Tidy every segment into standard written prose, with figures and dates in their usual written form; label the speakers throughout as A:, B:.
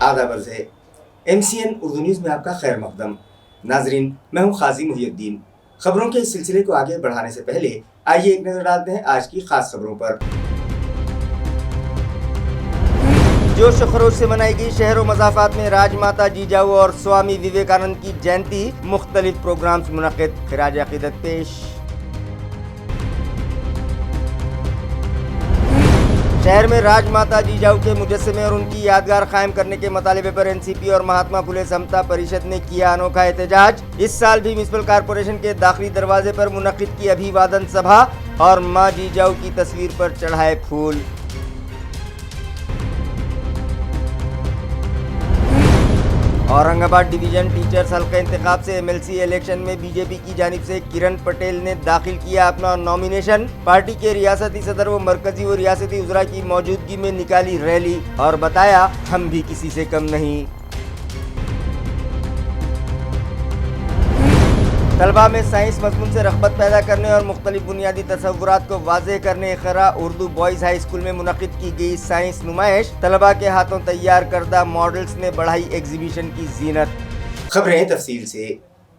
A: آداب عرض ہے MCN اردو نیوز میں آپ کا خیر مقدم۔ ناظرین، میں ہوں قاضی محی الدین۔ خبروں کے اس سلسلے کو آگے بڑھانے سے پہلے آئیے ایک نظر ڈالتے ہیں آج کی خاص خبروں پر۔ جوش و خروش سے منائی گئی شہر و مضافات میں راج ماتا جیجاؤ اور سوامی وویکانند کی جینتی، مختلف پروگرامز منعقد، خراج عقیدت پیش۔ شہر میں راج ماتا جیجاؤ کے مجسمے اور ان کی یادگار قائم کرنے کے مطالبے پر NCP اور مہاتما پھولے سمتا پریشد نے کیا انوکھا احتجاج۔ اس سال بھی میونسپل کارپوریشن کے داخلی دروازے پر منعقد کی ابھیوادن سبھا اور ماں جیجاؤ کی تصویر پر چڑھائے پھول۔ اورنگ آباد ڈویژن ٹیچرز حلقہ انتخاب سے MLC الیکشن میں BJP کی جانب سے کرن پٹیل نے داخل کیا اپنا نامینیشن۔ پارٹی کے ریاستی صدر و مرکزی و ریاستی وزراء کی موجودگی میں نکالی ریلی اور بتایا ہم بھی کسی سے کم نہیں۔ طلبہ میں سائنس مضمون سے رغبت پیدا کرنے اور مختلف بنیادی تصورات کو واضح کرنے اقرا اردو بوائز ہائی اسکول میں منعقد کی گئی سائنس نمائش۔ طلبہ کے ہاتھوں تیار کردہ ماڈلز نے بڑھائی ایگزیبیشن کی زینت۔ خبریں تفصیل سے۔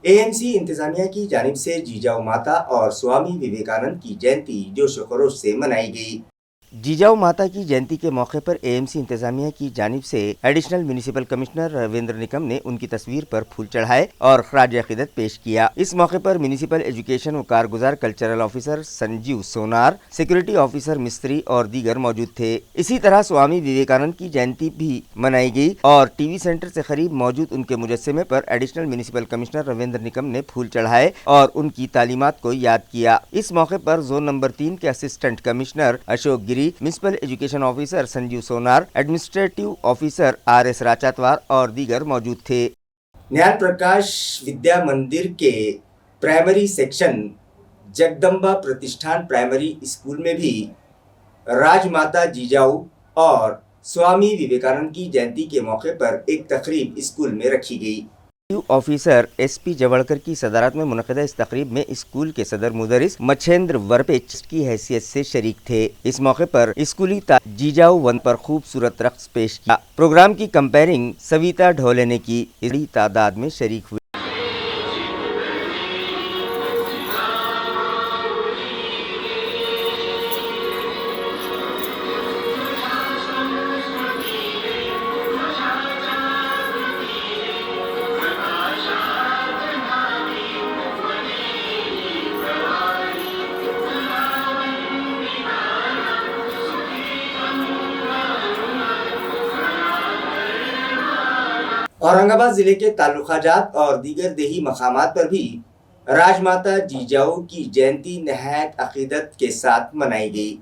A: AMC انتظامیہ کی جانب سے جیجاؤ ماتا اور سوامی وویکانند کی جینتی جوش و خروش سے منائی گئی۔ جیجاؤ ماتا کی جینتی کے موقع پر AMC انتظامیہ کی جانب سے ایڈیشنل میونسپل کمشنر رویندر نکم نے ان کی تصویر پر پھول چڑھائے اور خراج عقیدت پیش کیا۔ اس موقع پر میونسپل ایجوکیشن و کارگزار cultural officer Sanjeev Sonar, security officer Mistry اور دیگر موجود تھے۔ اسی طرح سوامی وویکانند کی جینتی بھی منائی گئی اور ٹی وی سینٹر سے قریب موجود ان کے مجسمے پر ایڈیشنل میونسپل کمشنر رویندر نکم نے پھول چڑھائے اور ان کی تعلیمات کو یاد کیا۔ اس موقع پر زون نمبر 3 کے اسسٹنٹ کمشنر اشوک گری، municipal education officer Sanjeev sonar, administrative officer RS راچاتوار اور دیگر موجود تھے۔ نیان پرکاش ودیا مندر کے پرائمری سیکشن جگدمبا پرتشٹھان پرائمری اسکول میں بھی راج ماتا جیجاؤ اور سوامی وویکانند کی جینتی کے موقع پر ایک تقریب اسکول میں رکھی گئی۔ آفیسر SP جوڑکر کی صدارت میں منعقدہ اس تقریب میں اسکول کے صدر مدرس مچھیندر ورپیچ کی حیثیت سے شریک تھے۔ اس موقع پر اسکولی جیجاؤ ون پر خوبصورت رقص پیش کیا۔ پروگرام کی کمپیرنگ سویتا ڈھولے نے کی، بڑی تعداد میں شریک ہوئے۔ اورنگ آباد ضلع کے تعلقہ جات اور دیگر دیہی مقامات پر بھی راج ماتا جیجاؤ کی جینتی نہایت عقیدت کے ساتھ منائی گئی۔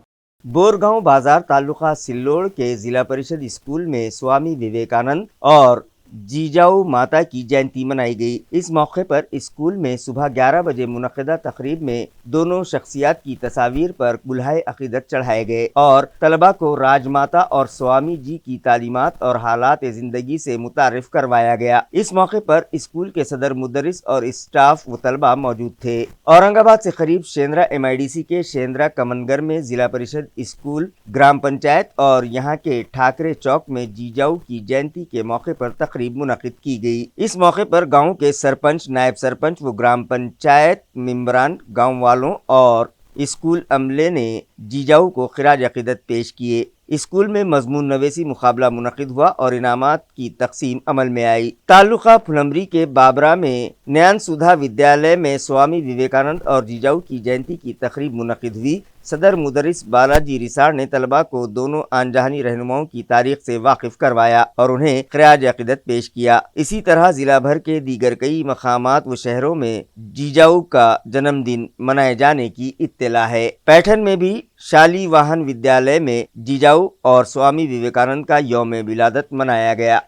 A: بورگاؤں بازار تعلقہ سلوڑ کے ضلع پریشد اسکول میں سوامی وویکانند اور جیجاؤ ماتا کی جینتی منائی گئی۔ اس موقع پر اسکول میں صبح 11 بجے منعقدہ تقریب میں دونوں شخصیات کی تصاویر پر گلہائے عقیدت چڑھائے گئے اور طلبہ کو راج ماتا اور سوامی جی کی تعلیمات اور حالات زندگی سے متعارف کروایا گیا۔ اس موقع پر اسکول کے صدر مدرس اور اسٹاف و طلبہ موجود تھے۔ اورنگ آباد سے قریب شیندرا MIDC کے شیندرا کمنگر میں ضلع پریشد اسکول، گرام پنچایت اور یہاں کے ٹھاکرے چوک میں جیجاؤ کی جینتی کے موقع پر تقریب منعقد کی گئی۔ اس موقع پر گاؤں کے سرپنچ، نائب سرپنچ و گرام پنچایت ممبران، گاؤں والوں اور اسکول عملے نے جیجاؤ کو خراج عقیدت پیش کیے۔ اسکول میں مضمون نویسی مقابلہ منعقد ہوا اور انعامات کی تقسیم عمل میں آئی۔ تعلقہ پھلمری کے بابرا میں نیان سودھا ودیالیہ میں سوامی وویکانند اور جیجاؤ کی جینتی کی تقریب منعقد ہوئی۔ صدر مدرس بالاجی ریسار نے طلباء کو دونوں آن جہانی رہنماؤں کی تاریخ سے واقف کروایا اور انہیں خراج عقیدت پیش کیا۔ اسی طرح ضلع بھر کے دیگر کئی مقامات و شہروں میں جیجاؤ کا جنم دن منائے جانے کی اطلاع ہے۔ پیٹھن میں بھی شالی واہن ودیالیہ میں جیجاؤ اور سوامی وویکانند کا یوم ولادت منایا گیا۔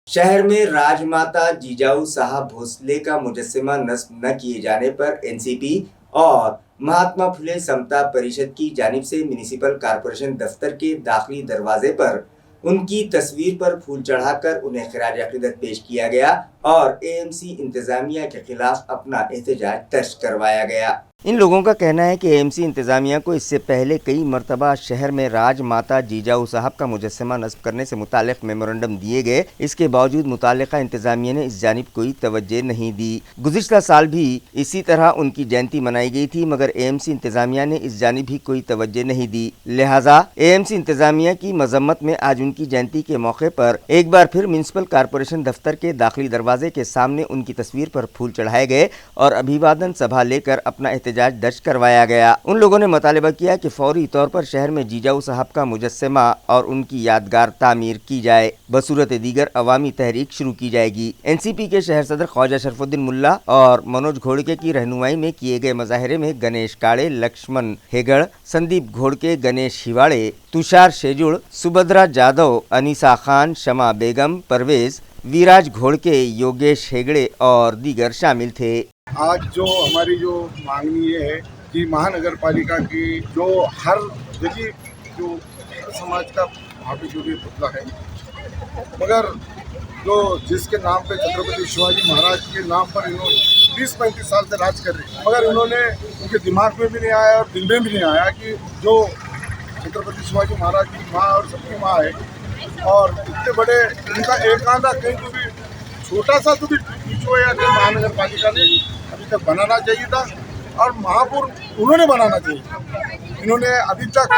A: شہر میں راج ماتا جیجاؤ صاحب بھوسلے کا مجسمہ نصب نہ کیے جانے پر NCP اور مہاتما پھولے سمتا پریشد کی جانب سے میونسپل کارپوریشن دفتر کے داخلی دروازے پر ان کی تصویر پر پھول چڑھا کر انہیں خراج عقیدت پیش کیا گیا اور AMC انتظامیہ کے خلاف اپنا احتجاج درج کروایا گیا۔ इन लोगों का कहना है कि एएमसी इंतजामिया को इससे पहले कई मरतबा शहर में राज माता जीजाऊ साहब का मुजस्समा नस्ब करने से मुतालिक मेमोरेंडम दिए गए, इसके बावजूद मुतालिका इंतजामिया ने इस जानिब कोई तवज्जो नहीं दी। गुज़िश्ता साल भी इसी तरह उनकी जयंती मनाई गई थी, मगर एएमसी इंतजामिया ने इस जानिब भी कोई तवज्जो नहीं दी। लिहाजा एएमसी इंतजामिया की मजम्मत में आज उनकी जयंती के मौके पर एक बार फिर म्युनिसिपल कॉरपोरेशन दफ्तर के दाखिली दरवाजे के सामने उनकी तस्वीर पर फूल चढ़ाए गए और अभिवादन सभा लेकर अपना एहतजाज दर्ज करवाया गया। उन लोगों ने मुतालबा किया कि फौरी तौर पर शहर में जीजाऊ साहब का मुजस्समा और उनकी यादगार तामीर की जाए, बसूरत दीगर अवामी तहरीक शुरू की जाएगी। एनसीपी के शहर सदर ख्वाजा शरफुद्दीन मुल्ला और मनोज घोड़के की रहनुमाई में किए गए मुजाहरे में गणेश काड़े, लक्ष्मण हेगड़, संदीप घोड़के, गणेश हिवाड़े, तुषार शेजुड़, सुभद्रा जाधव, अनीसा खान, शमा बेगम, परवेज, विराज घोड़के, योगेश हेगड़े और दीगर शामिल थे।
B: आज जो हमारी जो मांगनी ये है कि महानगर पालिका की जो हर देखिए जो समाज का वहाँ पे जो भी पुतला है, मगर जो जिसके नाम पे छत्रपति शिवाजी महाराज के नाम पर इन्होंने 20-35 साल से राज कर रहे हैं, मगर इन्होंने उनके दिमाग में भी नहीं आया और दिल में भी नहीं आया कि जो छत्रपति शिवाजी महाराज की माँ और सबकी माँ है और इतने बड़े उनका एक आधा कहीं को भी छोटा सा तो भी जो है महानगर पालिका ने अभी तक बनाना चाहिए था और महापुर उन्होंने बनाना चाहिए। इन्होंने अभी तक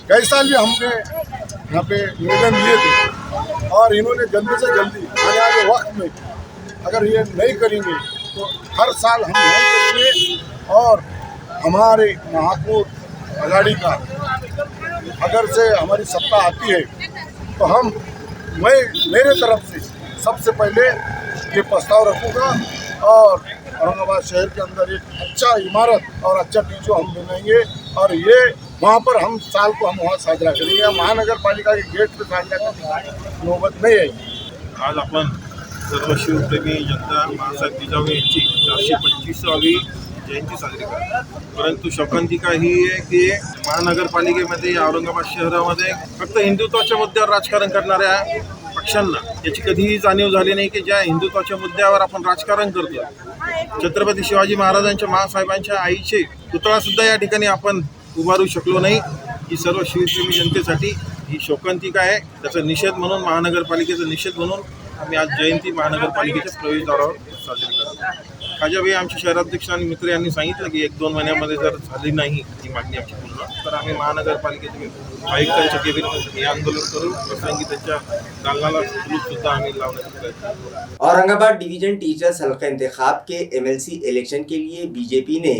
B: कई साल भी हमने यहाँ पे निवेदन दिए थे और इन्होंने जल्दी से जल्दी आने वाले वक्त में अगर ये नहीं करेंगे तो हर साल हम नहीं करेंगे और हमारे महापुर अगाड़ी का अगर से हमारी सत्ता आती है तो मैं मेरे तरफ से सबसे पहले ये प्रस्ताव रखूँगा और औरंगाबाद शहर के अंदर एक अच्छा इमारत और अच्छा टीचो हम बनाएंगे और ये वहाँ पर हम साल को हम वहाँ साजरा करेंगे। महानगर पालिका के गेट पे साजरा करने की नौबत नहीं आएगी।
C: आज आपण सर्व शिवप्रेमी जनता महासाहेब जिजाऊ यांची 425वी जयंती साजरी करतो, परंतु शोकांतिका ही आहे की महानगरपालिकेमध्ये औरंगाबाद शहरामध्ये फक्त हिंदुत्वाच्या मुद्द्यावर राजकारण करणाऱ्या पक्षांना याची कधीही जाणीव झाली नाही की ज्या हिंदुत्वाच्या मुद्द्यावर आपण राजकारण करतो, छत्रपती शिवाजी महाराजांच्या महासाहेबांच्या आईचे पुतळा सुद्धा या ठिकाणी आपण उभारू शकलो नाही। ही सर्व शिवप्रेमी जनतेसाठी ही शोकांतिका आहे। त्याचा निषेध म्हणून महानगरपालिकेचा निषेध म्हणून आम्ही आज जयंती महानगरपालिकेच्या प्रवेशद्वारावर साजरी करतो। खाजाभाई आमचे शहराध्यक्ष आणि मित्र यांनी सांगितलं की 1-2 महिन्यामध्ये जर झाली नाही ही मागणी आमची पूर्ण तर आम्ही महानगरपालिकेचे आयुक्तांच्या केबिनमध्ये आंदोलन करू, प्रसंगी त्यांच्या दालनाला सुद्धा आम्ही लावण्याचा प्रयत्न करू।
A: औरंगाबाद डिवीजन टीचर्स हल्का इंतखाब के एमएलसी इलेक्शन के लिए बीजेपी ने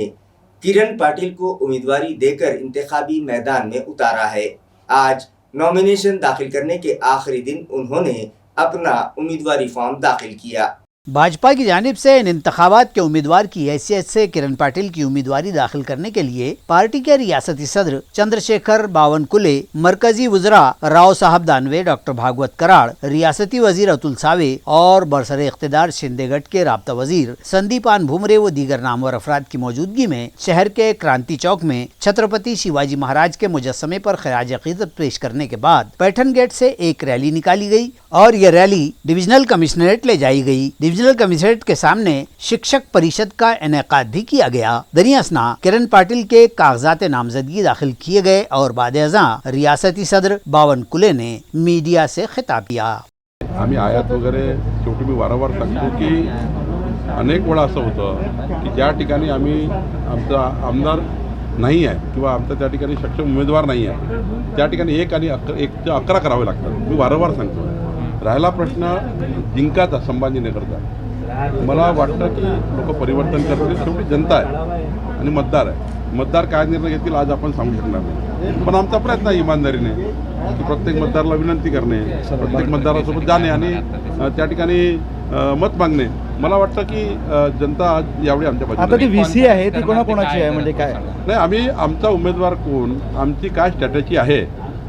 A: किरण पाटिल को उम्मीदवारी देकर इंतखाबी मैदान में उतारा है। आज नॉमिनेशन दाखिल करने के आखिरी दिन उन्होंने अपना उम्मीदवारी फॉर्म दाखिल किया।
D: भाजपा की जानिब से इन इंतखाबात के उम्मीदवार की हैसियत से किरण पाटिल की उम्मीदवारी दाखिल करने के लिए पार्टी के रियासती सदर चंद्रशेखर बावनकुले, मरकजी वज़रा राव साहब दानवे, डॉक्टर भागवत कराड़, रियासती वजीर अतुल सावे और बरसर इख्तिदार शिंदेगढ़ के राब्ता वजीर संदीपान भुमरे व दीगर नामवर अफराद की मौजूदगी में शहर के क्रांति चौक में छत्रपति शिवाजी महाराज के मुजस्समे पर खराज अकीदत पेश करने के बाद पैठन गेट से एक रैली निकाली गई और यह रैली डिविजनल कमिश्नरेट ले जाई गई। डिविजनल कमिश्नरेट के सामने शिक्षक परिषद का इनेकाद भी किया गया। दरियासना किरण पाटिल के कागजात नामजदगी दाखिल किए गए और बाद-ए-अज़ां रियासती सदर बावनकुले ने मीडिया से खिताब किया।
E: आम्ही आयात वगैरे शेवटी मी वारंवार सांगतो की अनेक वेळा असं होतं की ज्या ठिकाणी आम्ही आमचा आमदार नाही आहे किंवा आमचा त्या ठिकाणी सक्षम उमेदवार नाही आहे त्या ठिकाणी 1 आणि 11 करावे लागतात। मी वारंवार सांगतो। राहिला प्रश्न जिंकाचा संभाजीनगरचा, मला वाटतं की लोक परिवर्तन करतील, शेवटी जनता आहे आणि मतदार आहे। मतदार काय निर्णय घेतील आज आपण सांगू शकणार नाही, पण आमचा प्रयत्न आहे इमानदारीने की प्रत्येक मतदाराला विनंती करणे, प्रत्येक मतदारासोबत जाणे आणि त्या ठिकाणी मत मागणे। मला वाटतं की जनता आज यावेळी आमच्या बाजूने
F: आता ती व्हीसी आहे ती कोणाकोणाची आहे म्हणजे काय
E: नाही, आम्ही आमचा उमेदवार कोण, आमची काय स्ट्रॅटेजी आहे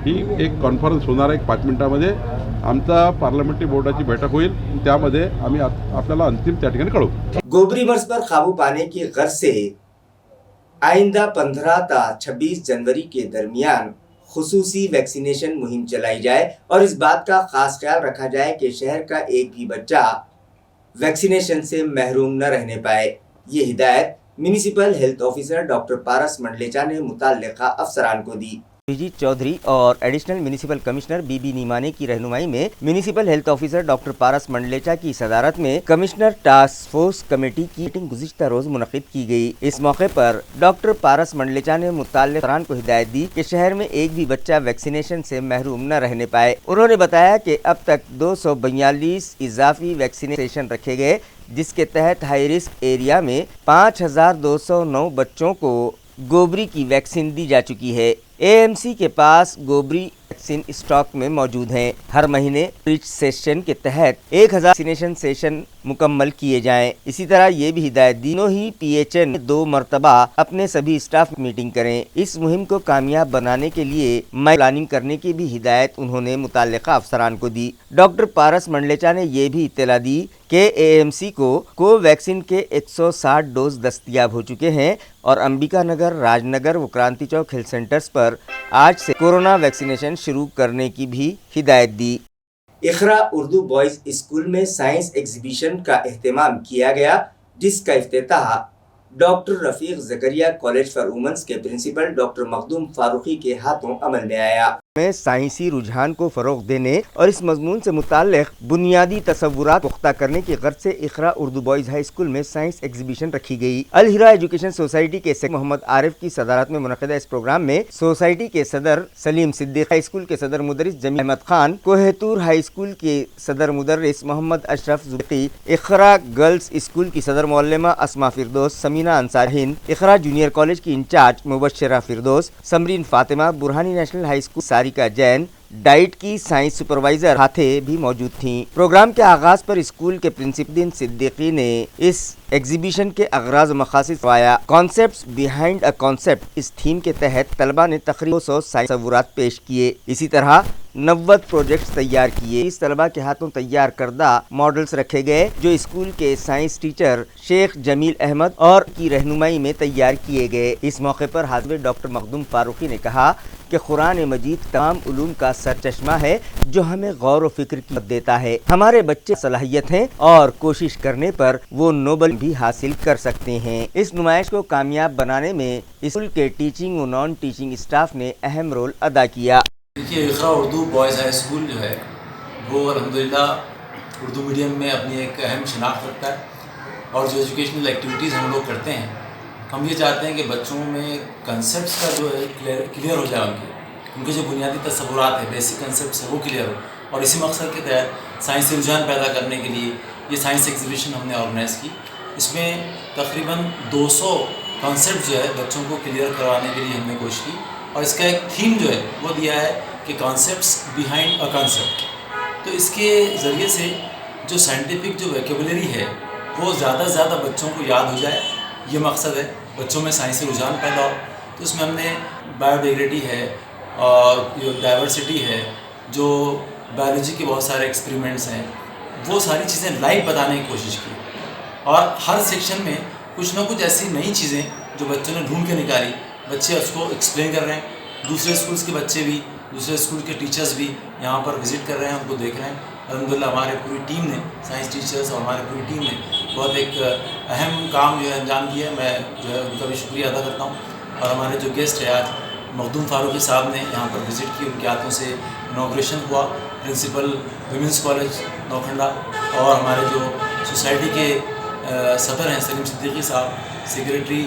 E: ही एक कॉन्फरन्स होणार आहे 5 मिनिटांमध्ये। आमचा पार्लमेंटरी बोर्डाची बैठक होईल, त्यामध्ये आम्ही आपल्याला अंतिम त्या ठिकाणी कळवू।
A: गोबरी मर्ज पर काबू पाने की गर्ज से आइंदा 15 ता 26 जनवरी के दरमियान खुसूसी वैक्सीनेशन मुहिम चलाई जाए और इस बात का खास ख्याल रखा जाए कि शहर का एक भी बच्चा वैक्सीनेशन से महरूम न रहने पाए। ये हिदायत म्यूनिसिपल हेल्थ ऑफिसर डॉक्टर पारस मंडलेचा ने मुताल्लिका अफसरान को दी। अभिजीत चौधरी और एडिशनल म्यूनिसिपल कमिश्नर बीबी नीमाने की रहनुमाई में म्यूनिसिपल हेल्थ ऑफिसर डॉक्टर पारस मंडलेचा की सदारत में कमिश्नर टास्क फोर्स कमेटी की मीटिंग गुज़िश्ता रोज मुनक़िद की गई। इस मौके पर डॉक्टर पारस मंडलेचा ने मुताल्लिक़ अफसरान को हिदायत दी कि शहर में एक भी बच्चा वैक्सीनेशन से महरूम न रहने पाए। उन्होंने बताया कि अब तक 242 इजाफी वैक्सीनेशन रखे गए, जिसके तहत हाई रिस्क एरिया में 5209 बच्चों को गोबरी की वैक्सीन दी जा चुकी है। एएमसी के पास गोबरी वैक्सीन स्टॉक में मौजूद हैं। हर महीने रिच सेशन के तहत 1000 वैक्सीनेशन सेशन मुकम्मल किए जाएं। इसी तरह ये भी हिदायत दी दोनों ही PHN 2 मरतबा अपने सभी स्टाफ मीटिंग करें। इस मुहिम को कामयाब बनाने के लिए प्लानिंग करने की भी हिदायत उन्होंने मुताल्लिका अफसरान को दी। डॉक्टर पारस मंडलेचा ने ये भी इत्तला दी कि AMC को कोवैक्सीन के 160 डोज दस्तयाब हो चुके हैं और अंबिका नगर, राजनगर व क्रांति चौक हेल्थ सेंटर्स पर आज से कोरोना वैक्सीनेशन शुरू करने की भी हिदायत दी। इखरा उर्दू बॉयज़ स्कूल में साइंस एग्जीबिशन का एहतमाम किया गया, जिसका इफ्तिताह doctor Rafiq Zakaria college for womens के प्रिंसिपल डॉक्टर मखदूम फारूकी के हाथों अमल में आया। में साइंसी रुझान को फरोग देने और इस मजमून से मुताल्लिक बुनियादी तसव्वुरात पुख्ता करने की गर्ज से इखरा उर्दू बॉयज़ हाई स्कूल में साइंस एग्जीबिशन रखी गई। अल हिरा एजुकेशन सोसाइटी के सेक्रेटरी मोहम्मद आरिफ की सदारत में मुनक़िदा इस प्रोग्राम में सोसाइटी के सदर सलीम सिद्दीक, हाई स्कूल के सदर मुदर्रिस जमील अहमद खान, कोहेतूर हाई स्कूल के सदर मुदर्रिस मोहम्मद अशरफ जुबैरी, इखरा गर्ल्स स्कूल की सदर मौलमा अस्मा फिरदौस, समीना अंसार हिंद, इखरा जूनियर कॉलेज की incharge Mubashira Firdaus, Samreen Fatima, Burhani national high school Sarika Jain, DIET की साइंस सुपरवाइजर हाथे भी मौजूद थीं। प्रोग्राम के आगाज पर स्कूल के प्रिंसिपल सिद्दीकी ने इस एग्जीबिशन के अगराज मकासद फवाया। कॉन्सेप्ट्स बिहाइंड अ कॉन्सेप्ट इस थीम के तहत तलबा ने तकरीबन 200 साइंस तस्वुरात पेश किए। इसी तरह 90 प्रोजेक्ट्स तैयार किए। इस तलबा के हाथों तैयार करदा मॉडल्स रखे गए जो स्कूल के साइंस टीचर शेख जमील अहमद और की रहनुमाई में तैयार किए गए। इस मौके पर हाजिर डॉक्टर मखदूम फारूकी ने कहा कि कुरान मजीद तमाम उलूम का सरचश्मा है जो हमें गौर व फिक्र की देता है। हमारे बच्चे सलाहियत हैं और कोशिश करने पर वो नोबल भी हासिल कर सकते हैं। इस नुमाइश को कामयाब बनाने में स्कूल के टीचिंग व नॉन टीचिंग स्टाफ ने अहम रोल अदा किया।
G: देखिए, इखरा उर्दू बॉयज़ हाई स्कूल जो है वो अल्हम्दुलिल्लाह उर्दू मीडियम में अपनी एक अहम शनाख्त रखता है और जो एजुकेशनल एक्टिविटीज़ हम लोग करते हैं, हम ये चाहते हैं कि बच्चों में कंसेप्ट्स का जो है क्लियर हो जाए, उनके जो बुनियादी तस्वुरात है, बेसिक कंसेप्ट्स है वो क्लियर हो। और इसी मकसद के तहत साइंसी रुझान पैदा करने के लिए ये साइंस एग्जीबिशन हमने ऑर्गेनाइज़ की। इसमें तकरीबन 200 कॉन्सेप्ट जो है बच्चों को क्लियर करवाने के लिए हमने कोशिश की और इसका एक थीम जो है वो दिया है कि कॉन्सेप्ट्स बिहाइंड अ कॉन्सेप्ट। तो इसके ज़रिए से जो साइंटिफिक जो वोकैबुलरी है वो ज़्यादा से ज़्यादा बच्चों को याद हो जाए, ये मकसद है, बच्चों में साइंसी रुझान पैदा हो। तो इसमें हमने बायोडिग्रेडिटी है और डाइवर्सिटी है, जो बायोलॉजी के बहुत सारे एक्सपेरिमेंट्स हैं, वो सारी चीज़ें लाइव बताने की कोशिश की और हर सेक्शन में कुछ ना कुछ ऐसी नई चीज़ें जो बच्चों ने ढूंढ के निकाली, बच्चे उसको एक्सप्लेन कर रहे हैं। दूसरे स्कूल्स के बच्चे भी, दूसरे स्कूल के टीचर्स भी यहाँ पर विज़िट कर रहे हैं, उनको देख रहे हैं। अल्हम्दुलिल्लाह हमारे पूरी टीम ने, साइंस टीचर्स और हमारी पूरी टीम ने बहुत एक अहम काम जो है अंजाम दिया है। मैं जो है उनका भी शुक्रिया अदा करता हूँ। और हमारे जो गेस्ट है आज मखदूम फारूकी साहब ने यहाँ पर विज़िट की, उनके हाथों से इनॉग्रेशन हुआ। प्रिंसिपल विमेंस कॉलेज नौखंडा और हमारे जो सोसाइटी के सदर हैं सलीम सिद्दीकी साहब, सेक्रेटरी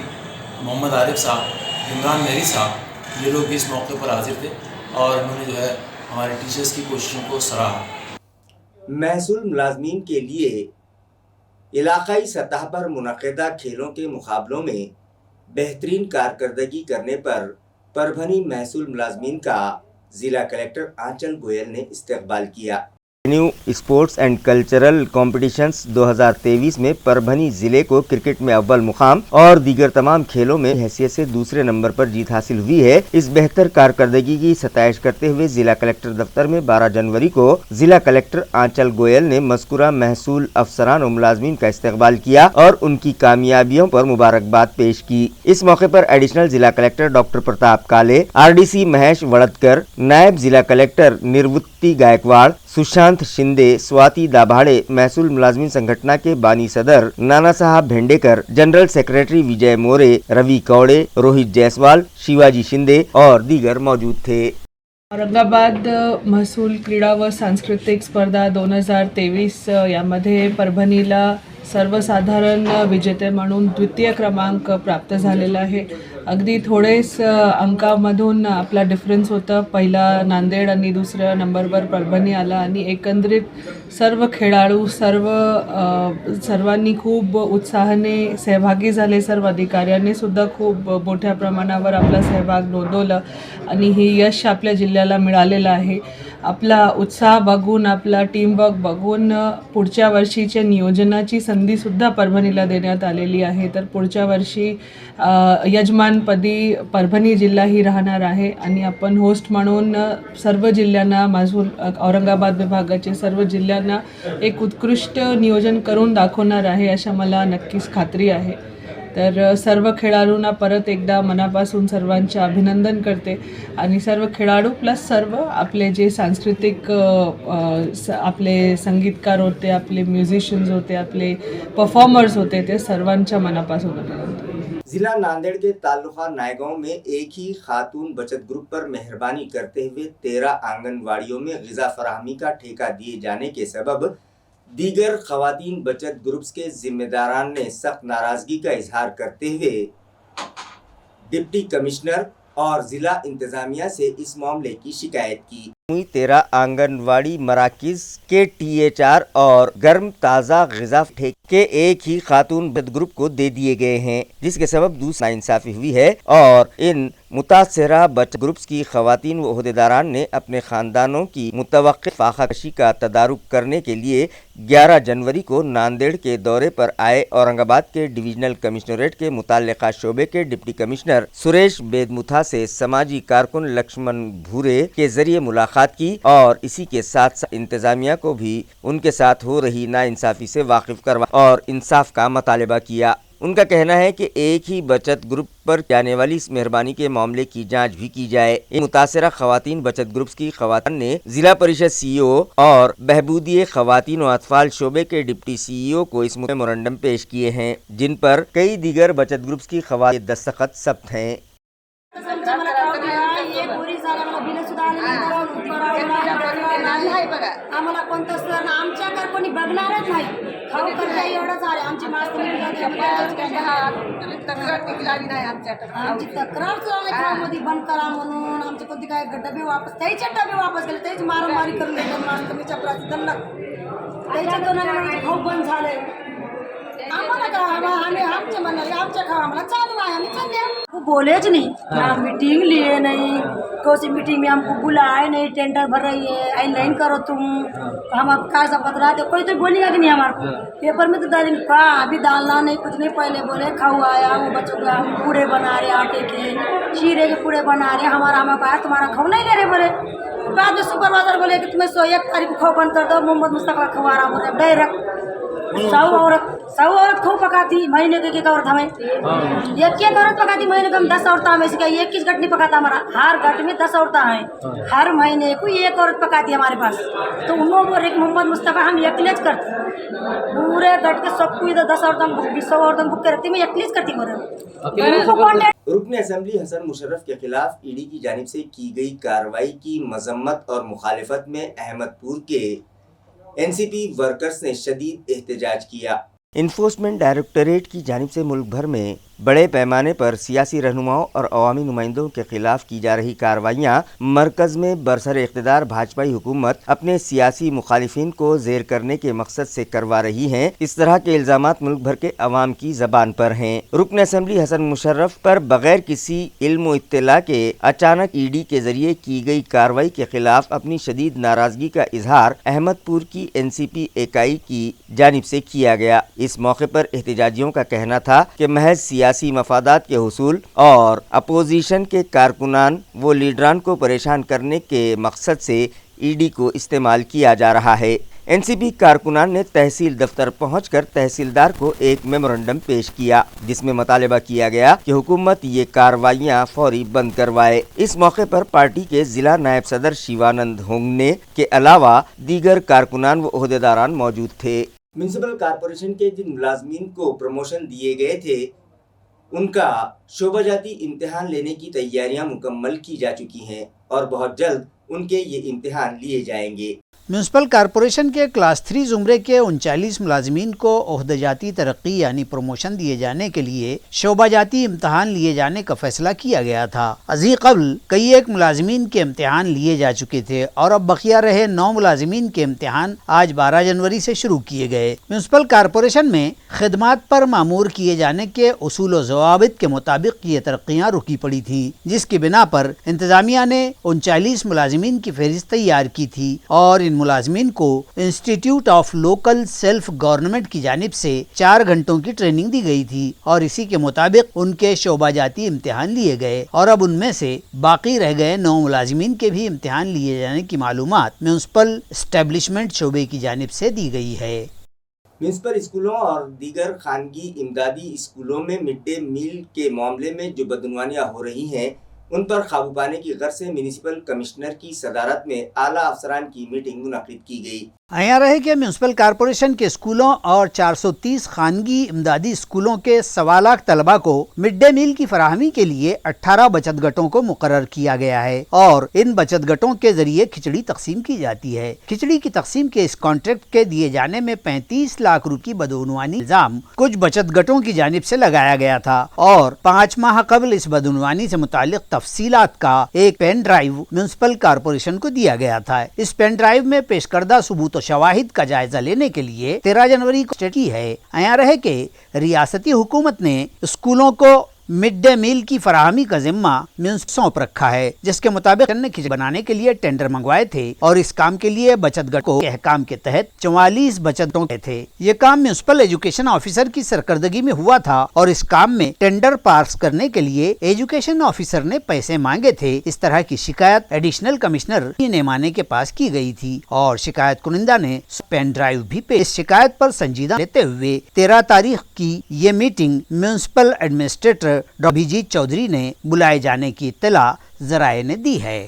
G: मोहम्मद आरिफ साहब, इमरान मेहरी साहब, ये लोग भी इस मौके पर हाजिर थे और उन्होंने जो है हमारे टीचर्स की कोशिशों को सराहा।
A: महसूल मुलाजमीन के लिए इलाकाई सतह पर मुनक़िदा खेलों के मुकाबलों में बेहतरीन कारकर्दगी करने पर परभनी महसूल मुलाजमीन का ज़िला कलेक्टर आंचल गोयल ने इस्तकबाल किया। New sports and cultural competitions 2023 में परभनी जिले को क्रिकेट में अव्वल मुकाम और दीगर तमाम खेलों में हैसियत से दूसरे नंबर पर जीत हासिल हुई है। इस बेहतर कारकर्दगी की सताइश करते हुए जिला कलेक्टर दफ्तर में 12 जनवरी को जिला कलेक्टर आंचल गोयल ने मज़कूरा महसूल अफसरान और मुलाजमीन का इस्तकबाल किया और उनकी कामयाबियों पर मुबारकबाद पेश की। इस मौके पर एडिशनल जिला कलेक्टर डॉक्टर प्रताप काले, RDC महेश वड़दकर, नायब जिला कलेक्टर निर्वृत्ति गायकवाड़, सुशांत शिंदे, स्वाति दाभाड़े, महसूल मुलाजमीन संगठन के बानी सदर नाना साहब भेंडेकर, जनरल सेक्रेटरी विजय मोरे, रवि कौड़े, रोहित जायसवाल, शिवाजी शिंदे और दीगर मौजूद थे।
H: औरंगाबाद महसूल क्रीडा व सांस्कृतिक स्पर्धा 2023 यामध्ये परभणीला सर्वसाधारण विजेते म्हणून द्वितीय क्रमांक प्राप्त झालेला आहे. अगदी थोडेच अंकामधून आपला डिफरन्स होता. पहिला नांदेड आणि दुसऱ्या नंबरवर परभणी आला आणि एकंदरीत सर्व खेळाडू सर्वांनी खूप उत्साहाने सहभागी झाले. सर्व अधिकाऱ्यांनी सुद्धा खूप मोठ्या प्रमाणावर आपला सहभाग नोंदवला आणि ही यश आपल्या जिल्ह्याला मिळालेलं आहे. आपला उत्साह बघून, आपला टीमवर्क बघून पुढच्या वर्षीच्या नियोजनाची संधीसुद्धा परभणीला देण्यात आलेली आहे. तर पुढच्या वर्षी यजमानपदी परभणी जिल्हा ही राहणार आहे आणि आपण होस्ट म्हणून सर्व जिल्ह्यांना, महसूल औरंगाबाद विभागाचे सर्व जिल्ह्यांना एक उत्कृष्ट नियोजन करून दाखवणार आहे, अशा मला नक्कीच खात्री आहे. तर सर्व खेळाडूंना परत एकदा मनापासून सर्वांचे अभिनंदन करते आणि सर्व खेळाडू प्लस सर्व आपले जे सांस्कृतिक आपले संगीतकार होते, आपले म्युझिशियन्स होते, आपले परफॉर्मर्स होते, ते सर्वांच्या मनापासून अभिनंदन.
A: जिला नांदेड़ के तालुका नायगांव में एक ही खातून बचत ग्रुप पर मेहरबानी करते हुए 13 आंगनवाड़ियों में ग़िज़ा फराहमी का ठेका दिए जाने के सबब दीगर खवातीन बचत ग्रुप्स के जिम्मेदारान ने सख्त नाराजगी का इजहार करते हुए डिप्टी कमिश्नर और जिला इंतजामिया से इस मामले की शिकायत की. 13 आंगनवाड़ी मराकिज के THR और गर्म ताज़ा ग़िज़ा ठेके एक ही खातून बचत ग्रुप को दे दिए गए हैं, जिसके सबब दूसरी नाइंसाफ़ी हुई है और इन मुतासरा बचत ग्रुप्स की खवातीन व ओहदेदारान ने अपने ख़ानदानों की मुतवक्किल फाखाकशी का तदारुक करने के लिए 11 जनवरी को नांदेड़ के दौरे पर आए औरंगाबाद के डिविजनल कमिश्नरेट के मुताल्लिक़ा शोबे के डिप्टी कमिश्नर सुरेश बेदमुथा से समाजी कारकुन लक्ष्मण भूरे के जरिए मुलाकात की और इसी के साथ साथ इंतजामिया को भी उनके साथ हो रही नाइंसाफ़ी से वाकिफ करवा और इंसाफ का मुतालबा किया. उनका कहना है कि एक ही बचत ग्रुप पर जाने वाली इस मेहरबानी के मामले की जांच भी की जाए. इन मुतासरा खवातीन बचत ग्रुप्स की खवातीन ने जिला परिषद CEO और बहबूदिये खवातीन और अतफाल शोबे के डिप्टी CEO को इस मेमोरेंडम पेश किए हैं, जिन पर कई दीगर बचत ग्रुप्स की खवातीन दस्तखत सख्त हैं.
I: आम्हाला कोणतं सर आमच्याकडे कोणी बघणारच नाही. खाऊ करता एवढंच आले. आमची आमची तक्रार खाऊमध्ये बंद करा म्हणून आमचे कोणते काय डबे वापस त्याचे डबे वापस गेले, त्याची मारामारी करून घेतलं. मास्तरीच्या दंडक त्याच्या दोनाला खाऊ बंद झाले. आम्हाला का आम्ही आमचे म्हणाले आमच्या खाऊ आम्हाला चालू आहे, आम्ही चालले. वो बोलेच नहीं, ना मीटिंग लिए नहीं, कौन सी मीटिंग में हमको बुलाए नहीं, टेंडर भर रही है, आई नहीं करो तुम, हम अब कागज पत्र आते, कोई तो बोलेगा कि नहीं हमारे को पेपर में तो डालेंगे का अभी डालना नहीं, कुछ नहीं. पहले बोले खाऊ आया, वो बच्चों को हम पूड़े बना रहे, आटे के शीरे के पूड़े बना रहे, हमारा आया तुम्हारा खाऊ नहीं दे रहे. बोले बाद में सुपरवाइजर बोले कि तुम्हें 101 तारीख को खाऊ बंद कर दो. मोहम्मद मुस्तफा खाऊ आ रहा बोले डायरेक्ट 100 औरत खूब पकाती महीने के एक औरत हमें एक औरत पकाती महीने को हम 10 औरत हमें सिखा 21 गट नहीं पकाता हमारा. हर गट में 10 औरत हैं, हर महीने को एक औरत पकाती है हमारे पास. तो उन लोगों को मोहम्मद मुस्तफ़ा हम अकेले करते पूरे गट के सबको इधर 10 औरत 100 औरत बुक करती मैं अकेले करती बोले.
A: रुकन असम्बली हसन मुशर्रफ के खिलाफ ईडी की जानिब से की गई कार्रवाई की मजम्मत और मुखालिफत में अहमदपुर के NCP वर्कर्स ने शदीद एहतजाज किया. इन्फोर्समेंट डायरेक्टरेट की जानिब से मुल्क भर में बड़े पैमाने पर सियासी रहनुमाओं और अवामी नुमाइंदों के खिलाफ की जा रही कार्रवाइयाँ मरकज़ में बरसर इक़्तिदार भाजपाई हुकूमत अपने सियासी मुखालिफिन को ज़ेर करने के मकसद से करवा रही हैं. इस तरह के इल्ज़ामात मुल्क भर के अवाम की ज़बान पर हैं. रुकन असम्बली हसन मुशर्रफ पर बग़ैर किसी इल्म व इत्तला के अचानक ईडी के ज़रिए की गई कार्रवाई के खिलाफ अपनी शदीद नाराज़गी का इजहार अहमदपुर की NCP इकाई की जानिब से किया गया. इस मौके पर एहतजाजियों का कहना था कि महज सियासी मफादात के हुसूल और अपोजिशन के कारकुनान व लीडरान को परेशान करने के मकसद से ईडी को इस्तेमाल किया जा रहा है. एनसीपी कारकुनान ने तहसील दफ्तर पहुंचकर तहसीलदार को एक मेमोरेंडम पेश किया, जिसमें मुतालबा किया गया कि हुकूमत ये कार्रवाइयां फौरी बंद करवाए। इस मौके पर पार्टी के जिला नायब सदर शिवानंद होंगने के अलावा दीगर कारकुनान व ओहदेदारान मौजूद थे। म्यूनिसिपल कॉरपोरेशन के जिन मुलाजमीन को प्रमोशन दिए गए थे, उनका शोबाजाती इम्तिहान लेने की तैयारियां मुकम्मल की जा चुकी हैं और बहुत जल्द उनके ये इम्तिहान लिए जाएंगे।
D: म्यूनसिपल कॉरपोरेशन के क्लास 3 ज़ुमरे के 39 मुलाजमीन को ओहदेजाती तरक्की यानी प्रमोशन दिए जाने के लिए शोबाजाती इम्तहान लिए जाने का फैसला किया गया था। अजी कबल कई एक मुलाजमीन के इम्तहान लिए जा चुके थे और अब बकिया रहे 9 मुलाजमीन के इम्तहान आज 12 जनवरी से शुरू किए गए। म्यूनसिपल कॉरपोरेशन में खिदमात पर मामूर किए जाने के उसूल व ज़वाबित के मुताबिक ये तरक्कियाँ रुकी पड़ी थी, जिसकी बिना पर इंतजामिया ने 39 मुलाजमीन की फहरिस्त तैयार की थी और मुलाजमीन को institute of local self government की जानिब से 4 घंटों की ट्रेनिंग दी गई थी और इसी के मुताबिक उनके शोबाजाती इम्तिहान लिए गए और अब उनमें से बाकी रह गए 9 मुलाजमीन के भी इम्तिहान लिए जाने की मालूमात म्यूनसिपल एस्टेब्लिशमेंट शोबे की जानिब से दी गई है।
A: म्यूनसिपल स्कूलों और दीगर खानगी इमदादी स्कूलों में मिड डे मील के मामले में जो बदनवानियाँ हो रही हैं, उन पर काबू पाने की गर्ज से म्यूनिसिपल कमिश्नर की सदारत में आला अफसरान की मीटिंग मुनक्किद की गई।
D: आया रहे कि म्यूनसिपल कॉरपोरेशन के स्कूलों और 430 खानगी इमदादी स्कूलों के 1.25 लाख तलबा को मिड डे मील की फराहमी के लिए 18 बचत गटों को मुकर्रर किया गया है और इन बचत गटों के जरिए खिचड़ी तकसीम की जाती है। खिचड़ी की तकसीम के इस कॉन्ट्रैक्ट के दिए जाने में 35 लाख रुपए की बदउनवानी इल्जाम कुछ बचत गटों की जानिब से लगाया गया था और 5 माह कबल इस बदउनवानी से मुतालिक तफसीलात का एक पेन ड्राइव म्यूनसिपल कॉरपोरेशन को दिया गया था। इस पेन ड्राइव में पेश करदा सबूत शवाहिद का जायजा लेने के लिए 13 जनवरी को की है। आया रहे कि रियासती हुकूमत ने स्कूलों को मिड डे मील की फराहमी का जिम्मा म्यूनसिपल सौंप रखा है, जिसके मुताबिक खिचड़ी बनाने के लिए टेंडर मंगवाए थे और इस काम के लिए बचत गट को अहकाम के तहत 44 बचतों के थे। ये काम म्यूनसिपल एजुकेशन ऑफिसर की सरकर्दगी में हुआ था और इस काम में टेंडर पास करने के लिए एजुकेशन ऑफिसर ने पैसे मांगे थे। इस तरह की शिकायत एडिशनल कमिश्नर नेमाने के पास की गई थी और शिकायत कुनिंदा ने पेन ड्राइव भी पेश। इस शिकायत पर संजीदा लेते हुए 13 तारीख की ये meeting municipal administrator Abhijit Chaudhary ने बुलाए जाने की इत्तला जराये ने दी है।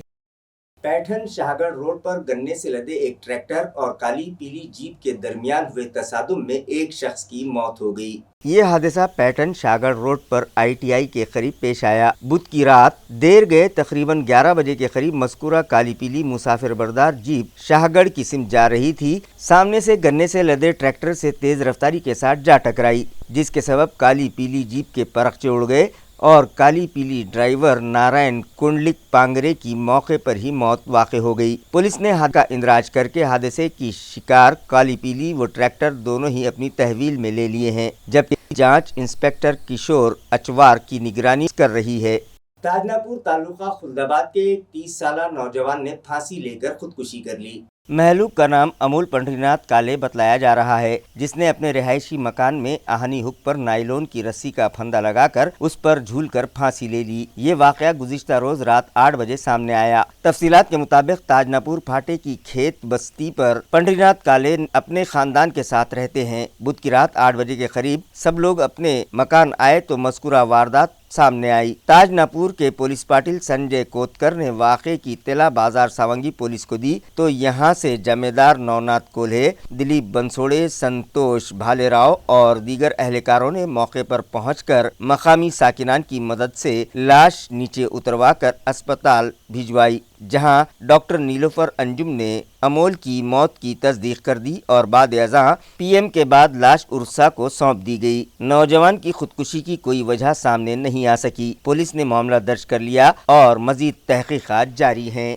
A: पैठन शाहगढ़ रोड पर गन्ने से लदे एक ट्रैक्टर और काली पीली जीप के दरमियान हुए तसादुम में एक शख्स की मौत हो गई। ये हादसा पैठन शाहगढ़ रोड पर ITI के करीब पेश आया। बुध की रात देर गए तकरीबन 11 बजे के करीब मस्कूरा काली पीली मुसाफिर बरदार जीप शाहगढ़ की सिमत जा रही थी। सामने से गन्ने से लदे ट्रैक्टर से तेज रफ्तारी के साथ जा टकराई, जिसके सबब काली पीली जीप के परखचे उड़ गए और काली पीली ड्राइवर नारायण कुंडलिक पांगरे की मौके पर ही मौत वाक़ हो गई। पुलिस ने हादसा का इंदराज करके हादसे की शिकार काली पीली व ट्रैक्टर दोनों ही अपनी तहवील में ले लिए हैं, जबकि जांच इंस्पेक्टर किशोर अचवार की निगरानी कर रही है। ताजनापुर तालुका खुलदाबाद के एक 30 साला नौजवान ने फांसी लेकर खुदकुशी कर ली। महलूक का नाम अमूल पंडरीनाथ काले बतलाया जा रहा है, जिसने अपने रिहायशी मकान में आहनी हुक पर नायलॉन की रस्सी का फंदा लगाकर उस पर झूलकर फांसी ले ली। ये वाकया गुज़िश्ता रोज रात 8 बजे सामने आया। तफसीलात के मुताबिक ताजनापुर फाटे की खेत बस्ती पर पंडरीनाथ काले अपने खानदान के साथ रहते हैं। बुध की रात 8 बजे के करीब सब लोग अपने मकान आए तो मज़कूरा वारदात सामने आई। ताजनापुर के पुलिस पाटिल संजय कोतकर ने वाक़े की इत्तला बाजार सावंगी पुलिस को दी तो यहाँ से जमेदार नवनाथ कोल्हे, दिलीप बंसोड़े, संतोष भालेराव और दीगर अहलकारों ने मौके पर पहुंचकर मकामी साकिनान की मदद से लाश नीचे उतरवाकर अस्पताल भिजवाई, जहां डॉक्टर नीलोफर अंजुम ने अमोल की मौत की तस्दीक कर दी और बाद अज़ां PM के बाद लाश उर्सा को सौंप दी गई। नौजवान की खुदकुशी की कोई वजह सामने नहीं आ सकी। पुलिस ने मामला दर्ज कर लिया और मजीद तहकीकात जारी हैं।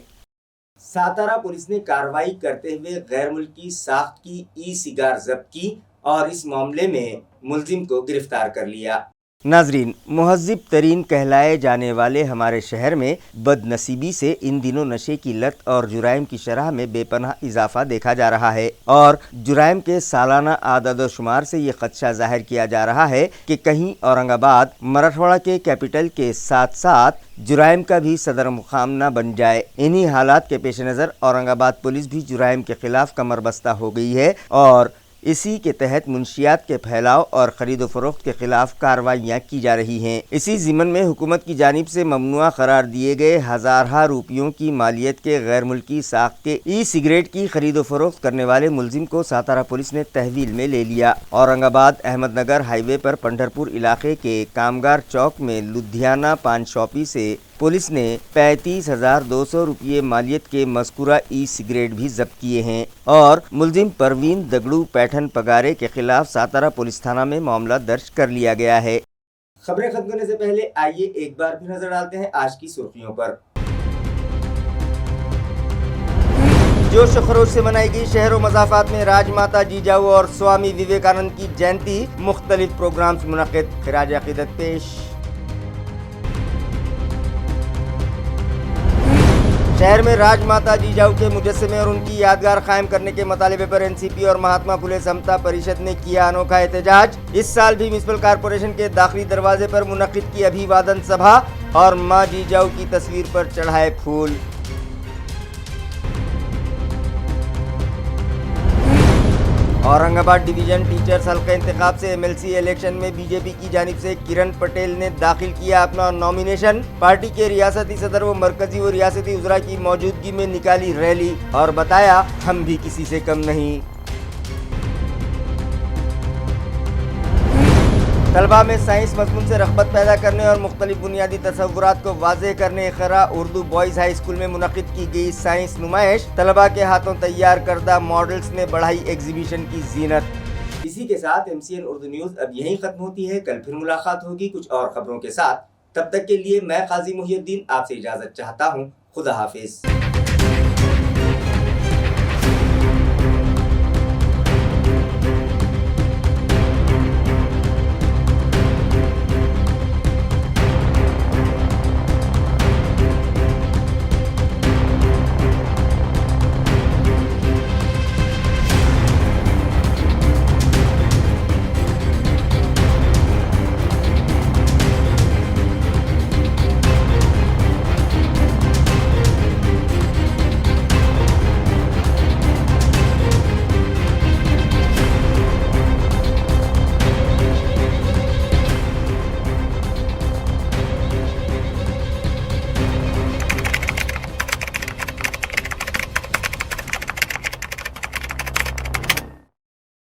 A: सातारा पुलिस ने कार्रवाई करते हुए गैर मुल्की साख्त की ई सिगार जब्त की और इस मामले में मुलजिम को गिरफ्तार कर लिया। नाजरीन, महज़िब तरीन कहलाए जाने वाले हमारे शहर में बदनसीबी से इन दिनों नशे की लत और जुराइम की शरह में बेपनाह इजाफा देखा जा रहा है और जुराइम के सालाना आदद व शुमार से ये खदशा जाहिर किया जा रहा है कि कहीं औरंगाबाद मराठवाड़ा के कैपिटल के साथ साथ जुराइम का भी सदर मुकाम न बन जाए। इन्हीं हालात के पेश नज़र औरंगाबाद पुलिस भी जुराइम के खिलाफ कमर बस्ता हो गई है और इसी के तहत मुंशियात के फैलाव और ख़रीद व फरोख्त के खिलाफ कार्रवाइयाँ की जा रही हैं। इसी ज़िमन में हुकूमत की जानिब से ममनुआ करार दिए गए हज़ार रुपयों की मालियत के गैर मुल्की साख्त के ई सिगरेट की खरीद व फरोख्त करने वाले मुलजिम को सातारा पुलिस ने तहवील में ले लिया। औरंगाबाद अहमदनगर हाईवे पर पंढरपुर इलाके के कामगार चौक में लुधियाना पान शॉपी से पुलिस ने 35,200 रुपये मालियत के मज़कूरा ई सिगरेट भी जब्त किए हैं और मुलजिम परवीन दगड़ू पैठन पगारे के खिलाफ सातारा पुलिस थाना में मामला दर्ज कर लिया गया है। खबरें खत्म करने से पहले आइए एक बार फिर नजर डालते हैं आज की सुर्खियों पर। जोश खरोश से मनाई गई शहरों मज़ाफ़ात में राजमाता जीजाऊ और स्वामी विवेकानंद की जयंती, मुख्तलिफ प्रोग्राम्स मुनक़िद, खिराज अक़ीदत पेश। शहर में राजमाता जीजाऊ के मुजस्समे और उनकी यादगार कायम करने के मुतालिबे पर एनसीपी और महात्मा फुले समता परिषद ने किया अनोखा एहतजाज। इस साल भी म्युनिसिपल कॉरपोरेशन के दाखिली दरवाजे पर मुनक़िद की अभिवादन सभा और मां जीजाऊ की तस्वीर पर चढ़ाए फूल। औरंगाबाद डिवीजन टीचर्स हल्के इंतखाब से एमएलसी इलेक्शन में बीजेपी की जानिब से किरण पटेल ने दाखिल किया अपना नॉमिनेशन। पार्टी के रियासती सदर व मरकजी व रियासती उज़रा की मौजूदगी में निकाली रैली और बताया हम भी किसी से कम नहीं। तलबा में साइंस मज़मून से रग़बत पैदा करने और मुख्तलिफ बुनियादी तसव्वुरात को वाज़ेह करने Iqra Urdu boys high school में मुनक़िद की गई साइंस नुमाइश, तलबा के हाथों तैयार करदा मॉडल्स ने बढ़ाई एग्जीबिशन की ज़ीनत। इसी के साथ MCN उर्दू न्यूज़ अब यहीं ख़त्म होती है। कल फिर मुलाकात होगी कुछ और ख़बरों के साथ। तब तक के लिए मैं क़ाज़ी मुहियुद्दीन आपसे इजाज़त चाहता हूँ। खुदा हाफिज़।